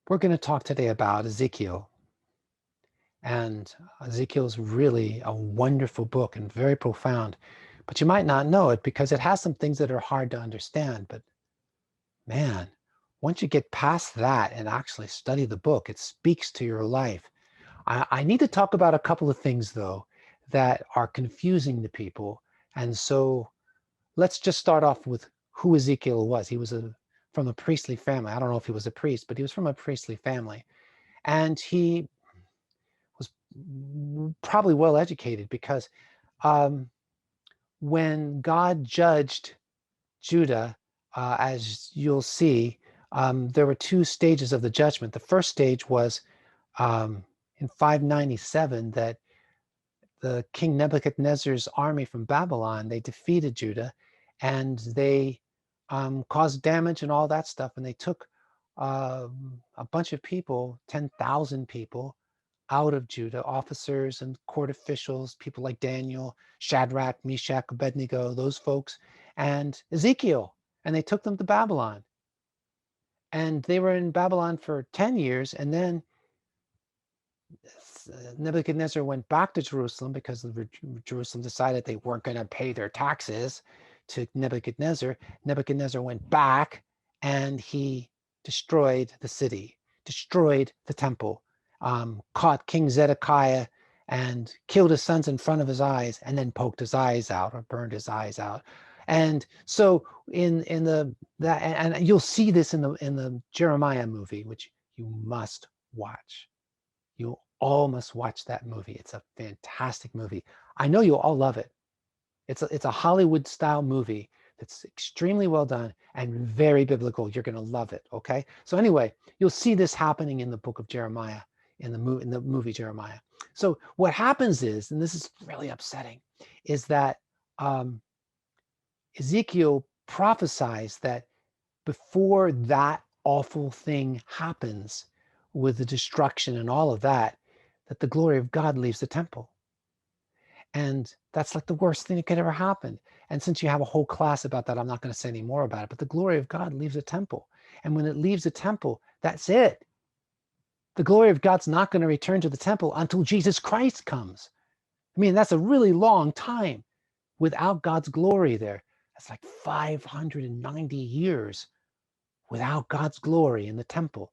We're going to talk today about Ezekiel. And Ezekiel is really a wonderful book and very profound. But you might not know it because it has some things that are hard to understand. But man, once you get past that and actually study the book, it speaks to your life. I need to talk about a couple of things, though, that are confusing to people. And so let's just start off with who Ezekiel was. He was from a priestly family. I don't know if he was a priest, but he was from a priestly family. And he was probably well educated because um, when God judged Judah, as you'll see, there were two stages of the judgment. The first stage was in 597 that the King Nebuchadnezzar's army from Babylon, they defeated Judah and they caused damage and all that stuff. And they took a bunch of people, 10,000 people, out of Judah, officers and court officials, people like Daniel, Shadrach, Meshach, Abednego, those folks, and Ezekiel. And they took them to Babylon. And they were in Babylon for 10 years. And then Nebuchadnezzar went back to Jerusalem because Jerusalem decided they weren't going to pay their taxes to Nebuchadnezzar. Nebuchadnezzar went back and he destroyed the city, destroyed the temple, caught King Zedekiah and killed his sons in front of his eyes, and then poked his eyes out or burned his eyes out. And so in the that and you'll see this in the Jeremiah movie, which you must watch. You all must watch that movie. It's a fantastic movie. I know you'll all love it. It's a Hollywood style movie that's extremely well done and very biblical. You're going to love it. Okay. So anyway, you'll see this happening in the book of Jeremiah, in the movie Jeremiah. So what happens is, and this is really upsetting, is that Ezekiel prophesies that before that awful thing happens with the destruction and all of that, that the glory of God leaves the temple. And that's like the worst thing that could ever happen. And since you have a whole class about that, I'm not going to say any more about it, but the glory of God leaves the temple. And when it leaves the temple, that's it. The glory of God's not going to return to the temple until Jesus Christ comes. I mean, that's a really long time without God's glory there. That's like 590 years without God's glory in the temple.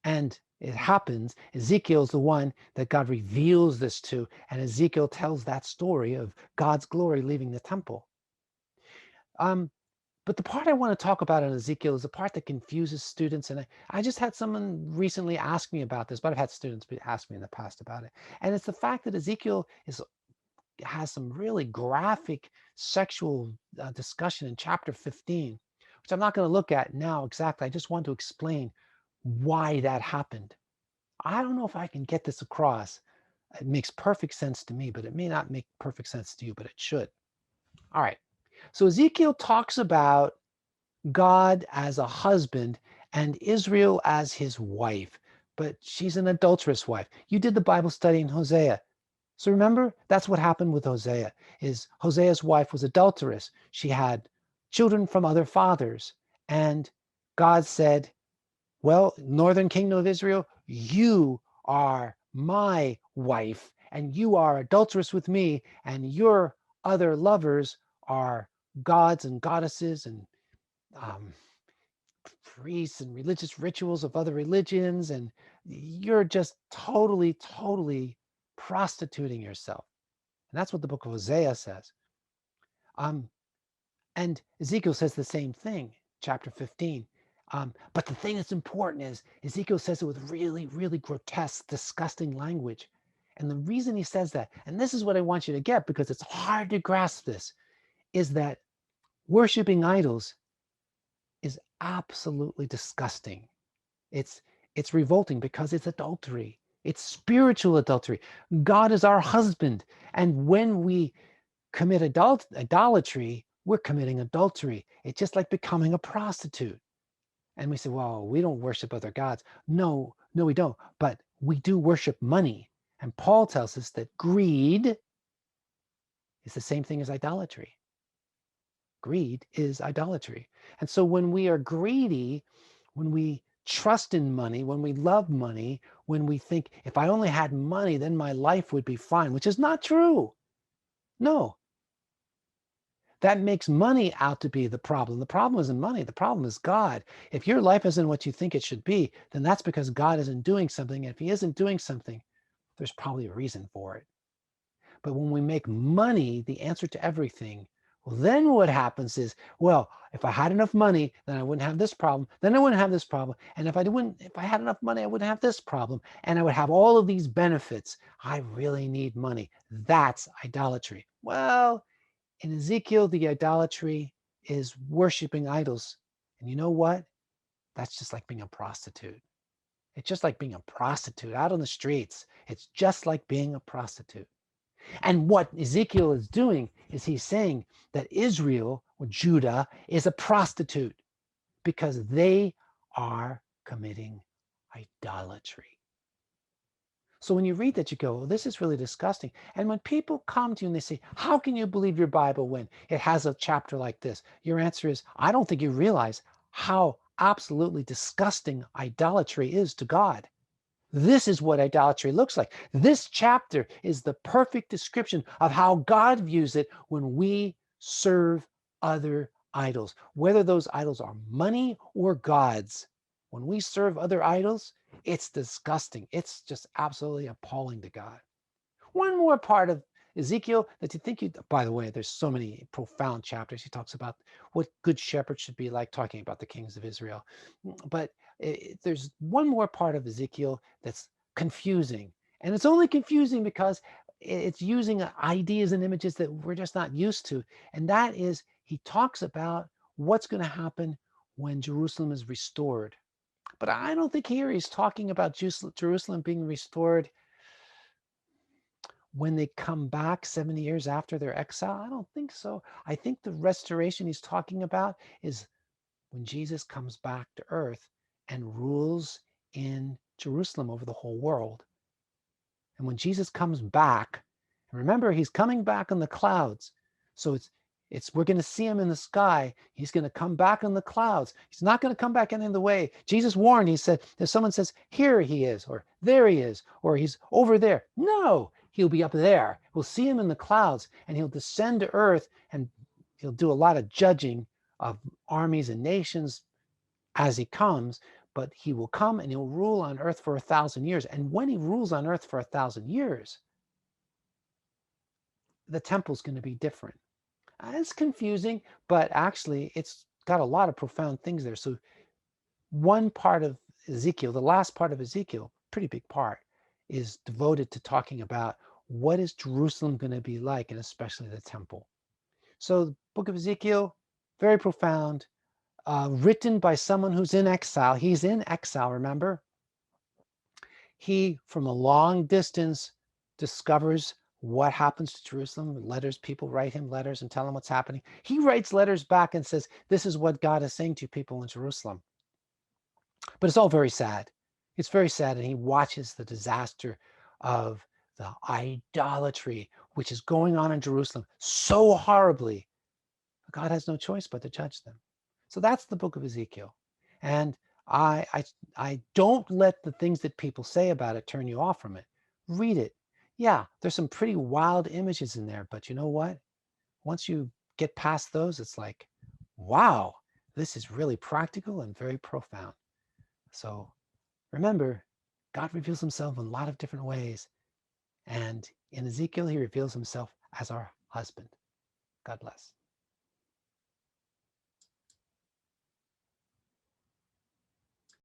And it happens, Ezekiel's the one that God reveals this to, and Ezekiel tells that story of God's glory leaving the temple. But the part I want to talk about in Ezekiel is the part that confuses students. And I just had someone recently ask me about this, but I've had students ask me in the past about it. And it's the fact that Ezekiel has some really graphic sexual discussion in chapter 15, which I'm not going to look at now exactly. I just want to explain why that happened. I don't know if I can get this across. It makes perfect sense to me, but it may not make perfect sense to you, but it should. All right. So Ezekiel talks about God as a husband and Israel as his wife, but she's an adulterous wife. You did the Bible study in Hosea. So remember, that's what happened with Hosea, is Hosea's wife was adulterous. She had children from other fathers. And God said, well, northern kingdom of Israel, you are my wife, and you are adulterous with me, and your other lovers are gods and goddesses and um, priests and religious rituals of other religions, and you're just totally, totally prostituting yourself. And that's what the book of Hosea says. Um, and Ezekiel says the same thing, chapter 15. But the thing that's important is Ezekiel says it with really, really grotesque, disgusting language. And the reason he says that, and this is what I want you to get because it's hard to grasp this, is that worshiping idols is absolutely disgusting. It's it's revolting because it's adultery. It's spiritual adultery. God is our husband. And when we commit idolatry, we're committing adultery. It's just like becoming a prostitute. And we say, well, we don't worship other gods. No, no, we don't. But we do worship money. And Paul tells us that greed is the same thing as idolatry. Greed is idolatry. And so when we are greedy, when we trust in money, when we love money, when we think, if I only had money, then my life would be fine, which is not true. No, that makes money out to be the problem. The problem isn't money. The problem is God. If your life isn't what you think it should be, then that's because God isn't doing something. And if he isn't doing something, there's probably a reason for it. But when we make money the answer to everything, well, then what happens is, well, if I had enough money, then I wouldn't have this problem. Then I wouldn't have this problem. And if I had enough money, I wouldn't have this problem. And I would have all of these benefits. I really need money. That's idolatry. Well, in Ezekiel, the idolatry is worshiping idols. And you know what? That's just like being a prostitute. It's just like being a prostitute out on the streets. It's just like being a prostitute. And what Ezekiel is doing is he's saying that Israel or Judah is a prostitute because they are committing idolatry. So when you read that, you go, well, this is really disgusting. And when people come to you and they say, how can you believe your Bible when it has a chapter like this? Your answer is, I don't think you realize how absolutely disgusting idolatry is to God. This is what idolatry looks like. This chapter is the perfect description of how God views it when we serve other idols, whether those idols are money or gods. When we serve other idols, it's disgusting. It's just absolutely appalling to God. One more part of Ezekiel that you think by the way, there's so many profound chapters. He talks about what good shepherds should be like, talking about the kings of Israel. But there's one more part of Ezekiel that's confusing. And it's only confusing because it's using ideas and images that we're just not used to. And that is, he talks about what's going to happen when Jerusalem is restored. But I don't think here he's talking about Jerusalem being restored when they come back 70 years after their exile. I don't think so. I think the restoration he's talking about is when Jesus comes back to earth and rules in Jerusalem over the whole world. And when Jesus comes back, and remember, he's coming back on the clouds. So we're going to see him in the sky. He's going to come back on the clouds. He's not going to come back any other way. Jesus warned, he said, if someone says, here he is, or there he is, or he's over there. No, he'll be up there. We'll see him in the clouds, and he'll descend to earth, and he'll do a lot of judging of armies and nations as he comes. But he will come and he'll rule on earth for 1,000 years. And when he rules on earth for 1,000 years, the temple's going to be different. It's confusing, but actually it's got a lot of profound things there. So one part of Ezekiel, the last part of Ezekiel, pretty big part, is devoted to talking about what is Jerusalem going to be like, and especially the temple. So the book of Ezekiel, very profound, written by someone who's in exile. He's in exile, remember? He, from a long distance, discovers what happens to Jerusalem. Letters, people write him letters and tell him what's happening. He writes letters back and says, this is what God is saying to people in Jerusalem. But it's all very sad. It's very sad. And he watches the disaster of the idolatry, which is going on in Jerusalem so horribly. God has no choice but to judge them. So that's the book of Ezekiel. And I don't let the things that people say about it turn you off from it. Read it. Yeah, there's some pretty wild images in there, but you know what? Once you get past those, it's like, wow, this is really practical and very profound. So remember, God reveals himself in a lot of different ways. And in Ezekiel, he reveals himself as our husband. God bless.